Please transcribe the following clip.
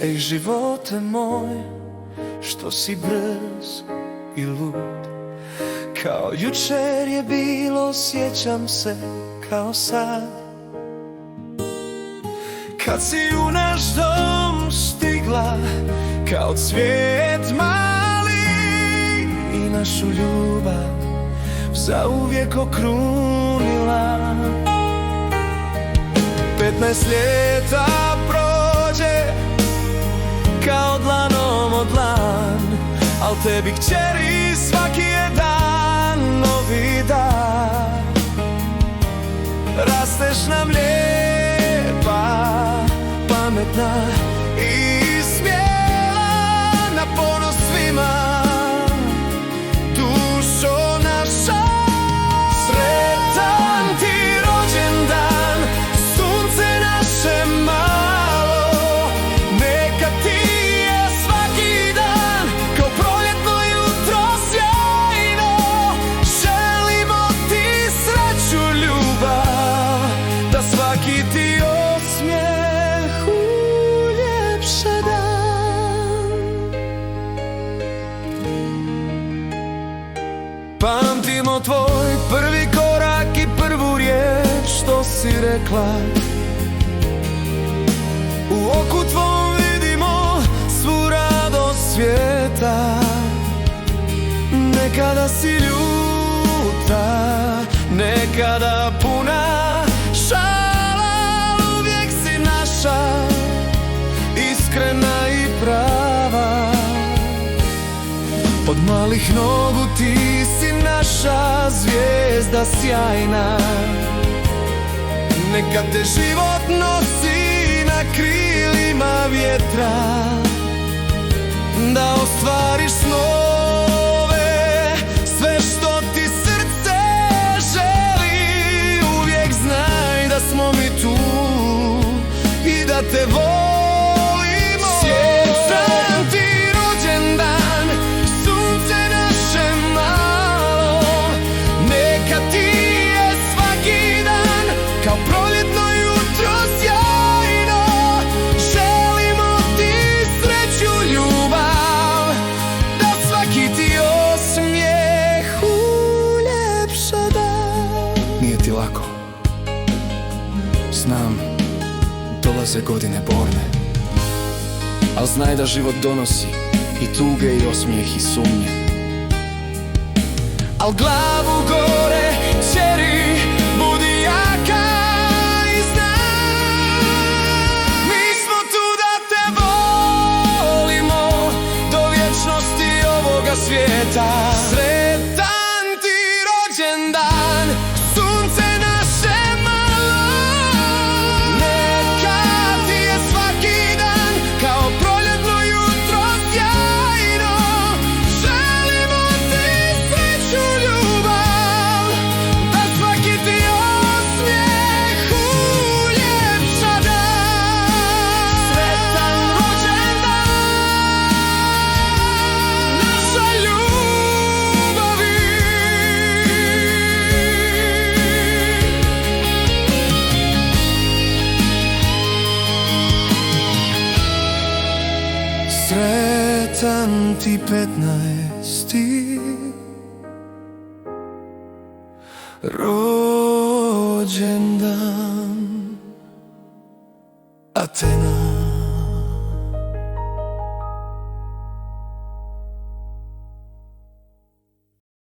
Ej živote moj, što si brz i lud. Kao jučer je bilo, sjećam se kao sad, kad si u naš dom stigla kao cvijet mali i našu ljubav zauvijek okrunila. 15 ljeta prođe kao dlanom od dlan, al tebi kćeri svaki je dan novi dan. Rasteš nam lijepa, pametna i smjela, na ponos svima, dušo naša. Sretan ti rođendan, sunce naše malo, neka ti je svaki dan kao proljetno jutro sjajno. Želimo ti sreću, ljubav, da svaki ti osmijeh uljepša dan. Pamtimo tvoj prvi korak i prvu riječ što si rekla. U oku tvom vidimo svu radost svijeta. Nekada si ljuta, nekada puna šala, uvijek si naša, iskrena i prava. Od malih nogu ti si naša zvijezda sjajna. Neka te život nosi na krilima vjetra, da ostvariš snove, sve što ti srce želi. Uvijek znaj da smo mi tu i da te volimo. Sjećam ti rođendan, sunce naše malo, neka ti je svaki dan kao proljetno jutro sjajno. Želimo ti sreću, ljubav, da svaki ti osmijeh uljepša dan. Nije ti lako, znam, dolaze godine borne, al znaj da život donosi i tuge i osmijeh i sumnje. Al glavu gore, kćeri, budi jaka i znaj, mi smo tu da te volimo do vječnosti ovoga svijeta. Sretan ti rođendan, sunce naše malo, neka ti je svaki dan kao proljetno jutro sjajno. Želimo ti sreću, ljubav, da svaki ti osmijeh uljepša dan. Sretan rođendan, naša ljubavi. Sretan ti 15. rođendan, Atena.